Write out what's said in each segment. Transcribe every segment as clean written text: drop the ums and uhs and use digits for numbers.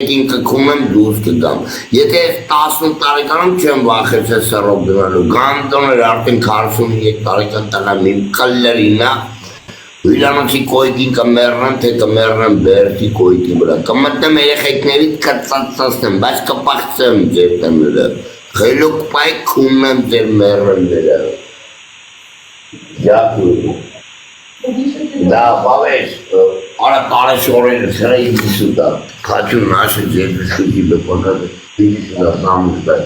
կքում եմ դուրս կգամ։ Եթե 18 տարեկանում չեմ վախեցել սռով դնելու, գանդոներ արդեն 43 տարեկան տղամ իմ կլլերինա, հյուրանոցի կոյկին կմեռնեմ, թե կմեռնեմ բերդի կոյկի վրա, կմտնեմ երեխեքներից կծածածնեմ, բայց կպաղցեմ ձեր տները, խելոք պայք քունում եմ ձեր մեռնները։ Դյակույն։ Да, բավեշ, արա տարեշորել սրայի դիսուտա, կաչուն նաշը ձերդուշուտի բեպոնады, դիսուտա սամուստա,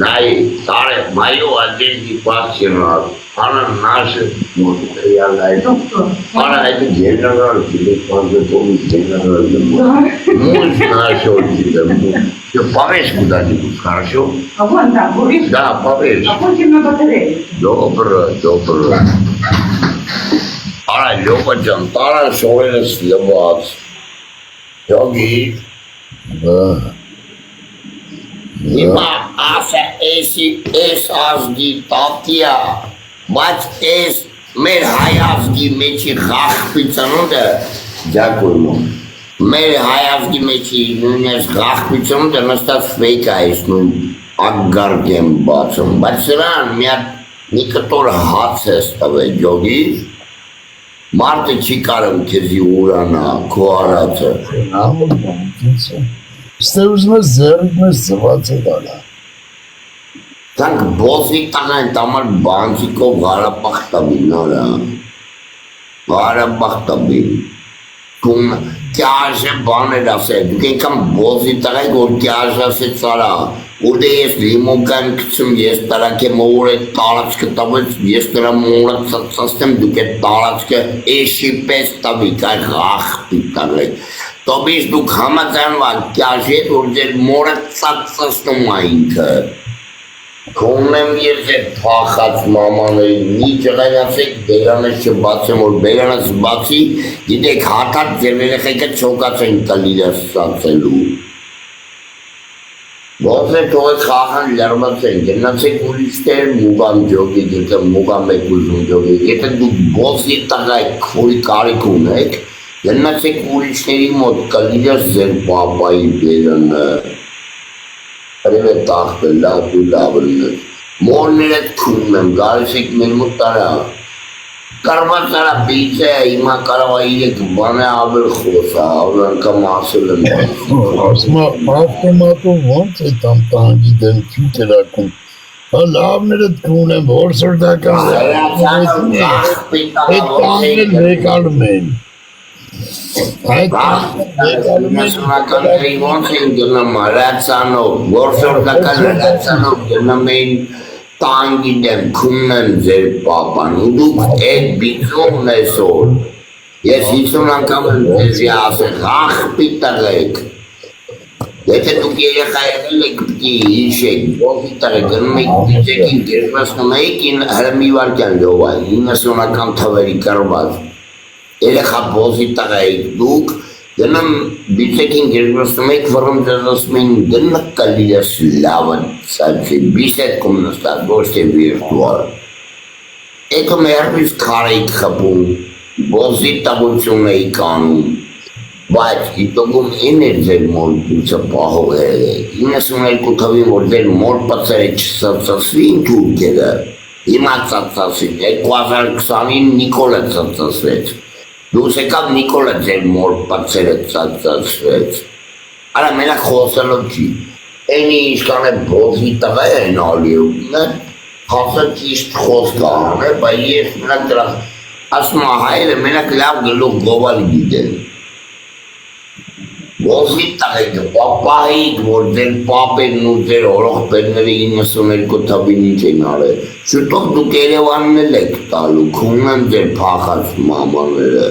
նայի, տարե, մայո ադենտի պացինար, արա նաշը, մոտիտրիալ այդ, արա այդ գենարալ, պանզետոմի գենարալ, մուզ նաշոր դիտեմ, բավեշ կուդանի դուք, хорошо? А вон там, Борис? Да, бавеш. А потім на батарею. Добре. Արա լոպը ջան, տարան շորերս լված, յոգի, հիմա ասը էս ազգի տատիա, բայց էս մեր հայ ազգի մեջի խախպի ծնունդը, դյակույն, մեր հայ ազգի մեջի նույնես խախպի ծնունդը նստած ֆեյք այս նույն ագարկ եմ բացում, բայց սրան մի կտոր հաց ես տվել յոգի, Մարդը չի կարում քեզի ուրանա, քո արածը։ Ստե ուզում ես ձեռիդ մեզ ծված է դալա։ Դանք բոսի տաղան տամար բանցիկով Ղարաբաղ տաբին արա։ Ղարաբաղ տաբին։ Կում կյաժը բաներ ասել, դուք ենքան բոսի տաղայք, որ կյաժ ասեց արա, որտե ես լիմոկան կցում, ես տարակ եմ որ այդ տարածքը տավեց, ես նրա մորը ծծաստեմ, դուք այդ տարածքը էշի պես տավիք, այ աղպի տաղեք, տոբիշ դուք համաձանվակ կյաժ հետ, որ ձեր մորը ծծաստում այնքը, կոնեմ ես այդ փախած մամաների, մի ճղայացեք բերանս չբացեմ, որ բերանս բացի, գիտեք հատատ ձեր երեխեքը չոկած են կլիրես սացելու Ոնց է թողեք խաղան լրված են, գնացեք ուրիշներ մուգամ ջոգի, եթե մուգամ եք ուզում ջոգի, եթե դուք բոսի տղայք խորի կարիք ունեք, գնացեք ուրիշների մոտ կլիրես ձեր պապայի բերանը, հրև է տախվել, լավ ու լավրն է, մորներ էտ քունում եմ, գալիս եք մեր մոտ տարա, Կարված արա բիցե, հիմա կարավա իրեք բան է ավել խոսա, ավր անգամ ասել են Ասմա ավտոմատով ոնց է տամ տանգի դեմ քիչ երակում Հա լավներ էտ կուն եմ, որսորդական Այդ տանգել մեկալում են Մասոնականների ոնց են գնում հրացանով, որսորդական հրացանով գնում են տանգի դեմ քունում եմ ձեր պապան, ու դուք այդ բիծումն էսոր, ես 50 անգամ եմ ձեզի ասել, աղպի տղեք, եթե դուք երեխա եղել եք պիտի հիշեք, ողի տղեք, գնում եք բիծեկին գերվասնում եք, հրմի վարկյան լովայ, 90-ական թվերի կրված, երեխա բոզի տղայք դուք, Գնամ բիցեկին գերվասնում եք, վռում ձեզ ասում են գնա կլիրես լավը ծացի, բիսետ կում նստած, ոչ թե վիրտուալ։ Եկը մերվից քար էիք խպում, բոզի տավություն էիք անում, բայց հիտոգում են էր ձեր մոր դուցը պահող երեք, 92 թվին, որ ձեր մոր պացերը չծացասվին թուրքերը, հիմա ծացասվին, 2020-ին Նիկոլը ծացասվեց, Դուս եկավ Նիկոլը ձեր մոր պացերը ծածածվեց, արա մենակ խոսելով չի, էնի իշկան է բոզի տղա են ալիում, խասը ճիշտ խոսք ահան է, բա ես մենակ դրա, ասում հայերը մենակ լավ գլուղ գովալ գիտեն, Բոզի տղեք, պապայիք, որ ձեր պապերն ու ձեր օրողպերները 92 թվին ինչ են արել, շուտով դուք Երևանն էլ եք տալու, քունում եմ ձեր փախած մամաները։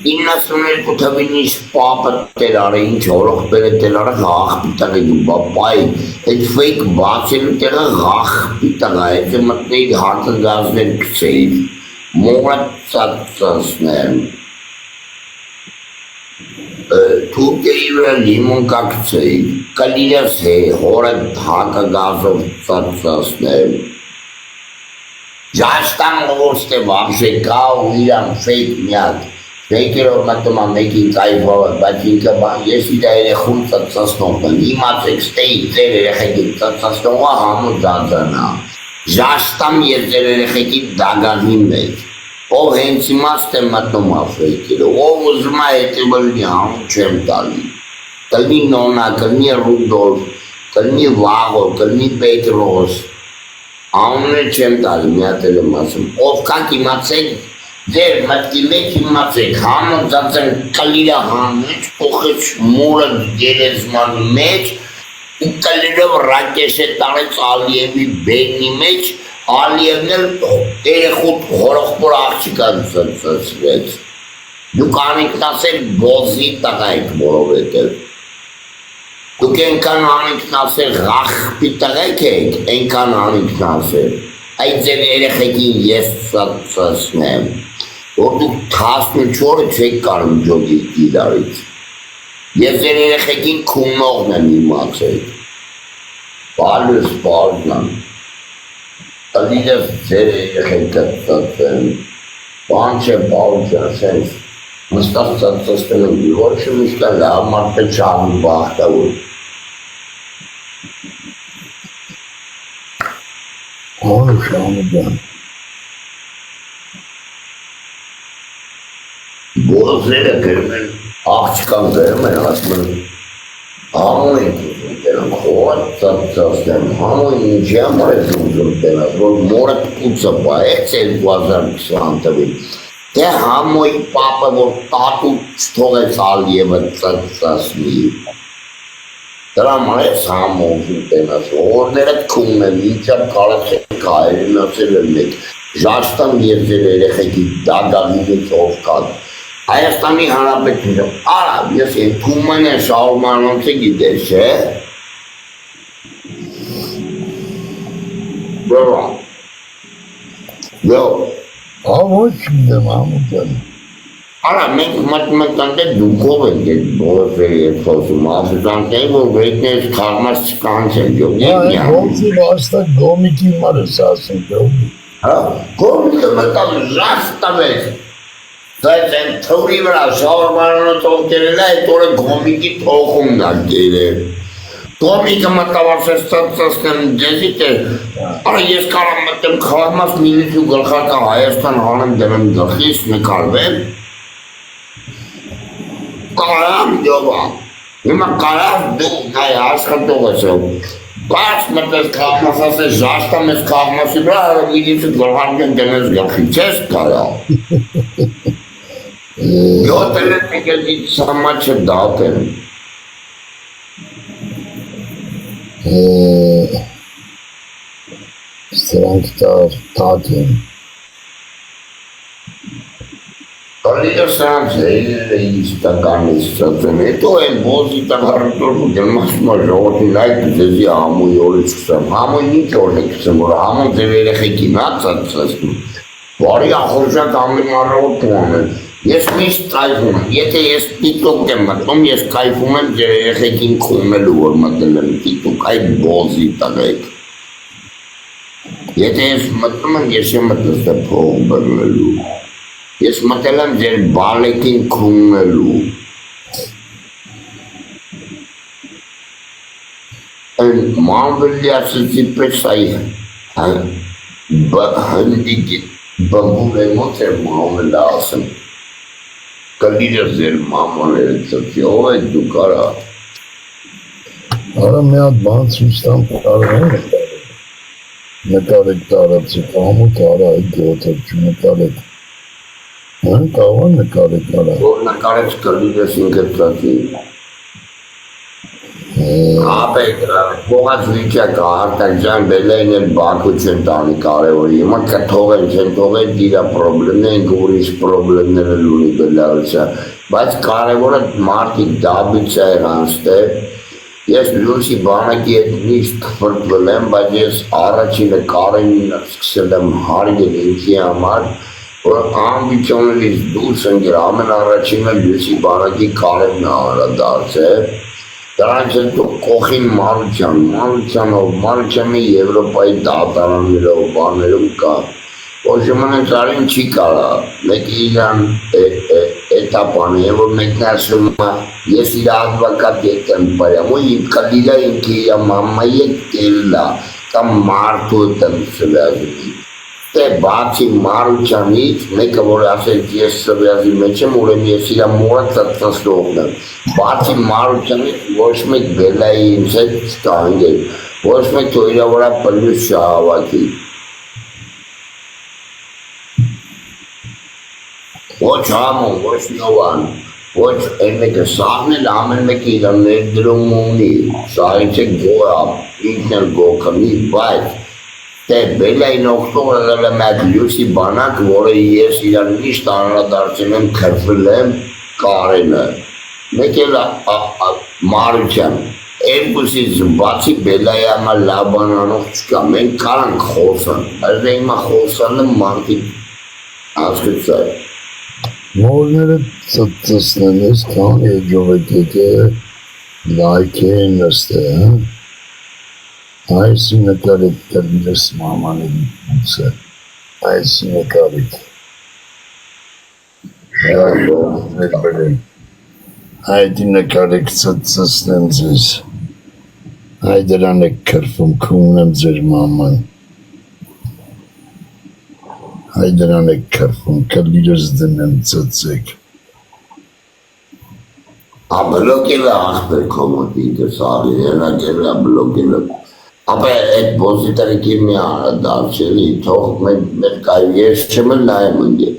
92 թվին ինչ պապը տեր արը, ինչ օրողպերը տեր արը, աղպի տղեք, պապայի, այդ ֆեյք բացելու տեղը աղպի տղա, եթե մտնեիք հարկը գազներ կցեիք, մորը ծածածներ։ Թուրքերի վրա լիմոն կակցեիք, կլիրես է, հորը հակը գազով ծածածներ։ Ժաշտան ողորստե վաղժե կա ու իրան ֆեյք միակ, Մեկերով մտնում եմ մեկին կայվով, բայց ինքը ես իր երեխուն ծծծնում եմ, իմացեք ստեի ձեր երեխեքին ծծծնողը համու դադանա, ժաշտամ ես ձեր երեխեքի դագանի մեջ, ով հենց իմաստ է մտնում افրիկերով, ով ուզում է հետևը լինի համու չեմ տալի, կլնի նոնա, կլնի Ռուդոլֆ, կլնի Վաղո, կլնի Պետրոս, անունը չեմ տալի, մի հատ էլ եմ ասում, ով կակ իմացեք Ձեր մտքի մեջ իմացեք, համոզած են կլիրա հանեց, կողեց մուրը գերեզմանի մեջ, ու կլիրով ռակեշ է տարեց Ալիևի բենի մեջ, Ալիևն էլ երեխուտ հորողպոր աղջիկան ծծծվեց։ Դուք անիքն ասել բոզի տղա եք որովհետև։ Դուք ենքան անիքն ասել ղախպի տղա եք, ենքան անիքն ասել։ Այդ ձեր երեխեքին ես ծծծնեմ։ Որ դուք 14-ը չեք կարում ջոգի իրարից։ Ես ձեր երեխեքին քունողն եմ իմացել։ Բալուս բալնան։ Տալիդես ձեր երեխեքը ծծեն։ Բան չէ, բալ չէ, ասենց։ Մստած ծծծել եմ, որ շմիշկա լավ մարդը չաղում բաղթավոր։ Ոնը շամուդան։ Բոզերը գրում են, աղջկան գրում են, ասում են, համոն ենք ուզում տենան, խոհատ ծծծասնեմ, համոն ինչի համար ես ուզում տենան, որ մորդ կուցը պայեց 2020 տվին, թե համոյի պապը, որ տատու չթողեց Ալիևը ծծծասնի, դրա համար ես համոն ուզում տենաս, օրներըտ կում եմ, ինչապ կարած են կայերին ասել են մեկ, ժաշտան և ձեր երեխեքի դագանինից ով կատ, Հայաստանի Հանրապետություն, արա, ես Թումանյա Շահորմանոցը գիտես, չէ՞։ Բրո։ Յո։ Ոչ չգիտեմ ամուտան։ Արա, մենք մտմտանք է դուքով ենք այդ բողոցերի հետ խոսում, ասուտանք է, որ վեյքներս խաղմաս չկանցեն, ջոգի։ Ողջի վաստակ գոմիկի մարս ասեն, ջոգի։ Գոմիկը մտավ ժաստավեց։ Բայց են թորի վրա շահորմանոնը թող կերել է, այդ օրը գոմիկի թողումն ա կերել։ Գոմիկը մտավարսես ծծծնեմ ձեզիտ է, արա ես կարամ մտեմ խաղմաս միլիցու գլխարկա Հայաստան հանեմ դեմ գլխիս նկարվեմ։ Կարամ յովա, հիմա կարավ դու նայ աշխատող ես ով, բայց մտես խաղմաս ասես ժաշտամ ես խաղմասի վրա, միլիցու գլխարկեն դեմ ես գլխի, չես կարավ։ Յոտել է տեկեզից սամա չդատել։ Սրանք տակ են։ Կալիդը սրանց իստականից ծծում, հետո են բոզի տաղարդորը գնմասում է ժողոտին այդ ձեզի համույի օրը չկսեմ, համույն ինչ օրն է կսեմ, որ համոն ձեր երեխեքին հա ծծծում, բարի ախորժակ ամեն առողոտ ուանել, ես միշտ կայվում եմ, եթե ես տիտոկ եմ մտնում, ես կայվում եմ ձեր երեխեքին քունելու, որ մտել եմ տիտոկ, այդ բոզի տղեք։ Եթե ես մտնում եմ, ես եմ մտնում է փող բռնելու, ես մտել եմ ձեր բալեկին քունելու, այն մանվելի ասեցի պես այ հնդիկի բգուր է մոտ էր մանվելը ասեմ, կլիրս ձեր մամաները ծծի, ով է դու կարա։ Արա մի հատ բան ցույց տամ կարող է։ Նկարեք տարածիկ, ամուտ արա այդ գոտը չնկարեք։ Հա, կարող նկարեք արա։ Որ նկարեց կլիրս ինքը ծծի։ Ապետ, բողած վիճակ արտակ ջան բելային էլ բակու չեն տանի կարևորի, հիմա կթողեն չեն թողեն դիրա պրոբլեմն ենք ուրիշ պրոբլեմները լունի բելարուսա, բայց կարևորը մարդիկ դաբից է եղանստել, ես լուսի բանակի հետ միշտ խվրտվել եմ, բայց ես առաջինը կարենին սկսել եմ հարգել ինքի համար, որ ամբիցիոնելից դուրս ընկեր ամեն առաջինը լուսի բանակի կարենն անդրադարձել, Դրանց հետո կողին Մարուչյանով, Մարուչյանը Եվրոպայի դատարաններով, բաներում կա, Ոչմանը ծարին չի կարա, մեկ իրան էտապան է, որ մեկն ասում է, ես իր ադվակատ ետ եմ պարյամ, ու իմ կլիլա ինքի իր մամայի ետ կելլա, կամ մարդու եմ սվյազի։ Թե բացի մարուչանից, մեկը որ ասեց ես սվյազի մեջ եմ, ուրեմ ես իր մորը ծծասողն եմ։ Բացի մարուչանից ոչ մեկ բելայի ինձ հետ ստանգել, ոչ մեկ թո իրա վրա պլյուս շահավակի։ Ոչ համոն, ոչ նովան, ոչ են մեկը սաղն էլ ամեն մեկը իրան ներդրում ունի, սաղից է գոյա, ինքն էլ գոքնի, բայց թե բելային ողտող եղել եմ այդ լյուսի բանակ, որը ես իրան միշտ անհրադարձել եմ, քրվել եմ կարենը, մեկ էլ մարության, երկուսից բացի բելայի ամա լավ բանանող չկա, մենք կարանք խոսան, այս հիմա խոսանը մարդիկ ասկուցա է։ Մորները ծծնեն ես կան եջով է կետը լայք են նստը, այսի նկարիք կրնես մամաների պուցը, այսի նկարիք, շարժողներ բրեն, այդի նկարիք ծծնեն ձեզ, այ դրան եք կրվում կունեմ ձեր մաման, այ դրան եք կրվում, կլիրս դնեմ ծծեք, Բլոկել է աղբեր կոմոտիկը սաղի, հերակել է բլոկել է, ապա այդ բոզիտարիքի մի դարչելի, թող մեր կայվ ես չեմ էլ նայեմ ընգել,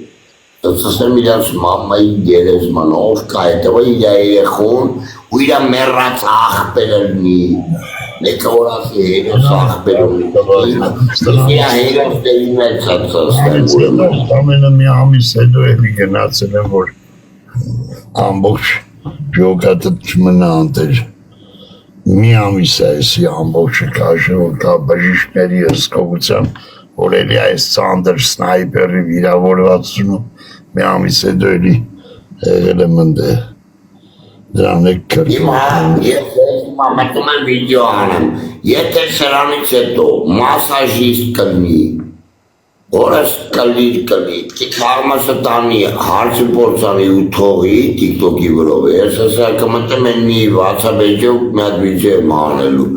ծծսեմ իրանց մամայի գերեզման, ով կա հետևը իրա երեխուն, ու իրա մերած աղբեր ելնի, մեկը որ ասի հերոս աղբեր ունի, իրա հերոս դերին է ծծսեմ ամենը մի ամիս հետո էլի գնացել եմ, որ ամբողջ ժողկատը չմնա անտեր, մի ամիս է այսի ամբողջը կաշը, որ կա բժիշկների հսկողության, որ էլի այս ծանդր սնայպերի վիրավորվածությունը մի ամիս հետո էլի եղել եմ ընդե, դրան եք կրվում։ Հիմա մտում եմ վիդեո անեմ, եթե սրանից հետո մասաժիստ կլնի, որս կլիր, կիքարմասը տանի, հարցի պորցանի ու թողի տիկտոքի վրով է, ես ասա կմտեմ են մի վացաբեջով մի հատ վիդեո եմ անելու,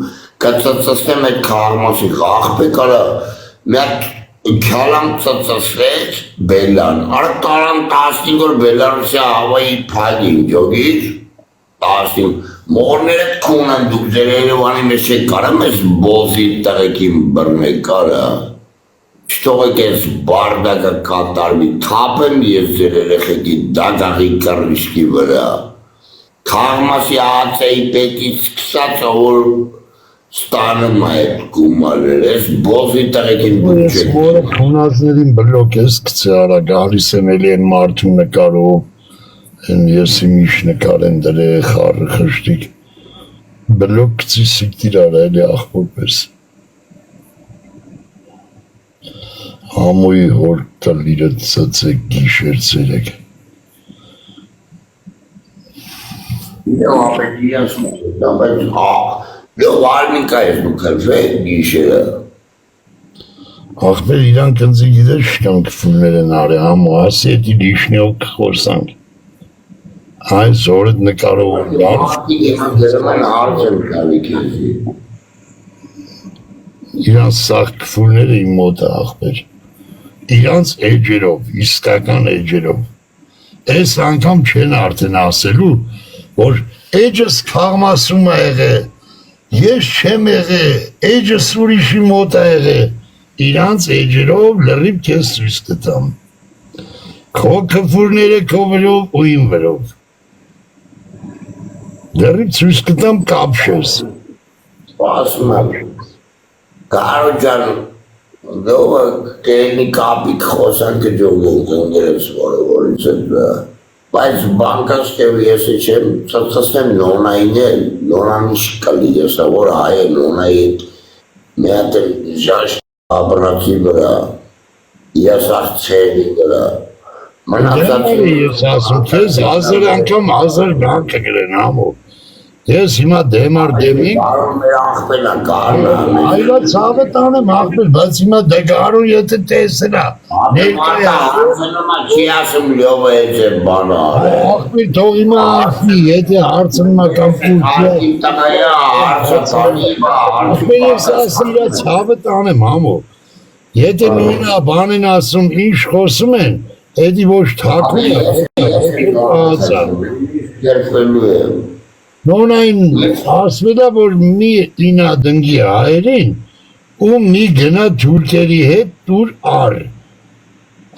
կծծստեմ այդ քարմասի աղբե կարա, մի հատ քյալամ ծծսվեց բելան, արա տարան 15 որ բելանսի հավայի փագին ջոգից, 15 մորները կունան դուք ձեր երևանի մեջ չեք կարամ ես բոզի տղեկին բրնե կարա, չթողեք ես բարդակը կատարվի, թապեմ ես ձեր երեխեքի դագաղի կռիշկի վրա, քաղմասի ացեի պետից սկսած որ ստանում այդ գումարներ, ես բոզի տղեկին դուք չեք։ Ես մորը քունածներին բլոկ ես կցե արա, գալիս եմ էլի են մարդու նկարով, են եսի միշ նկար են դրե խարը խշտիկ, բլոկ կցի սիկտիր արա էլի աղբոր պես։ Համոյի հոր տլիրը ծծեք գիշեր ծերեք։ Եվ ապետի ես մոտեցա, բայց լով արմինկա ես դու կրվեք գիշերը։ Աղբեր իրան կնձի գիտեր շկան կվուլներ են արի համու, ասի էտի լիշնյով կխորսանք։ Այս օրդ նկարով որ լավ։ Մարդիկ իման դրում են հարց եմ կալի կեզի։ Իրանց սաղ կվուլները իմ մոտ է աղբեր։ Իրանց էջերով, իսկական էջերով։ Այս անգամ չեն արդեն ասելու, որ էջս քաղմասում է եղե, ես չեմ եղե, էջս ուրիշի մոտ է եղե, իրանց էջերով լրիվ կես սույս կտամ, քո կվուրները քո վրով ու իմ վրով, լրիվ սույս կտամ կապշես։ Սպասում եմ, կարո ջան, դովը կերնի կապիկ խոսանքը ջոգենք ընգերես որից է բայց բանկաս կև եսի չեմ ծծսնեմ նոնային էլ, նոնանի շկալի եսա, որ հայ է նոնայի մի հատ էլ ժաշ աբրացի վրա, ես աղցերի վրա, Ես ասում, քեզ 1000 անգամ 1000 բան կգրեն ամով, Ես հիմա դեմար դեմի Արոն մեր աղբելա կարնա։ այլա ցավը տանեմ աղբեր, բայց հիմա դե գարուն եթե տեսնա ներկայա Հարցնումա չի ասում լյովը էց է բանը արե։ աղբեր թող հիմա ասի, եթե հարցնումա կամ կուլչի Աղբին տղայա հարցը տանի բա աղբեր ես ասի իրա ցավը տանեմ համո եթե մինա բանեն ասում ինչ խոսում են, էդի ոչ թակում է Երբելու է։ նոնային ասվելա, որ մի ինա դնգի հայերին ու մի գնա թուրքերի հետ տուր ար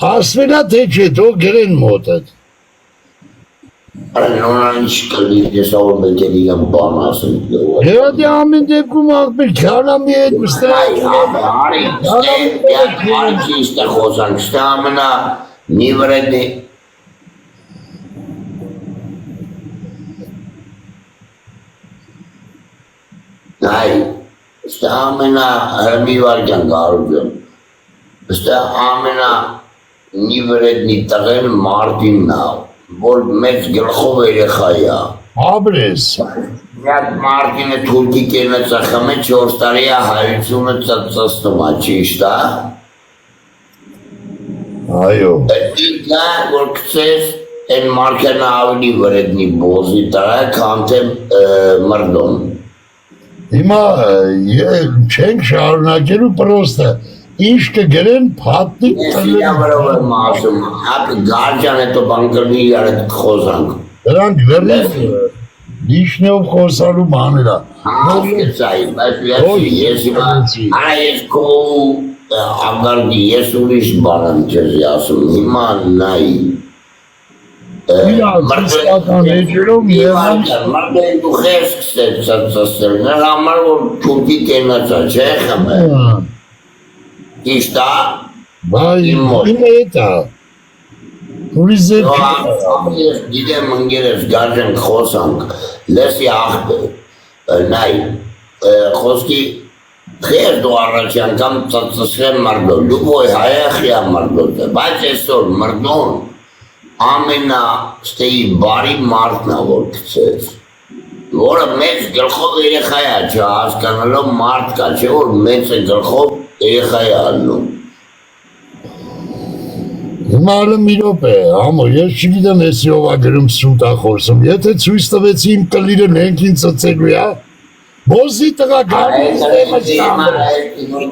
ասվելա թե չէ թող գրեն մոտդ Նորան շկլի դեսավոր մեկերի եմ բան ասում Հեադի ամեն դեպքում աղբեր քանամի հետ Արի ստե խոսանք, ստե ամենա նիվրեդի Այ, ստե ամենա հրմի վարգյան գարուգեմ Ստե ամենա նիվրեդնի տղեն մարդին նավ որ մեծ գլխով երեխա է Աբրես Միատ մարդինը թուրքի կենը ծխում է 4 տարի է հայությունը ծծծնում է, ճիշտ է Այո Ինքա որ կծես են մարդյանը ավելի վրեդնի բոզի տղա քան թե մրդոն Հիմա չենք շարունակելու պրոստը ինչ կգրեն փատնիկ Ես իրա վրով եմ ասում, հապ գարջան հետո բանկրնի իրար հետ խոզանք դրանք վերնես դիշնեով խոսալու բաներա Հասկեցայի, բայց ես հիմա արա ես քո ագարդի ես ուրիշ բան եմ չեզի ասում, հիմա նայի Իրական էջերով Մարդեն դու խես կստեր ծծծստել, նր համար որ թուրքի կենացա, չէ խմը Ճիշտ է Բայ իմը էտա Ուրիշ զեր Ես գիտեմ ընգերես գարջենք խոսանք, լեսի աղբեր, նայ, խոսքի խեր դու առաջի անգամ ծծսրեմ մրդոն, դու ոյ հայախիա մրդոն է, բայց այսօր մրդոն ամենա ստեի բարի մարդն է որ կծես, որը մեծ գլխով երեխա է, չհասկանալով մարդ կա, չէ որ մեծ է գլխով երեխա է ալնում Հիմա ալը մի ռոպ է, համո, ես չգիտեմ եսի ով ագրում սուտ ախորսում, եթե ցույց տվեցի իմ կլիրը նենքին ծծելու է, բոզի տղա գարնից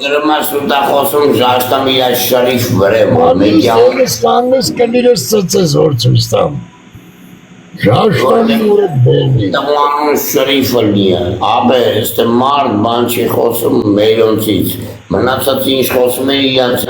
Գրմա սուտախոսում ժաշտամ իրա շարիվ վրեմ, Անիս կաննես կլիրս ծծես որ ցույց տամ Ժաշտանի ուրդ բերնի Տղուանուն շրիվը լիա, աբե, ստե մարդ բան չի խոսում մերոնցից, մնացած ինչ խոսում է իրանց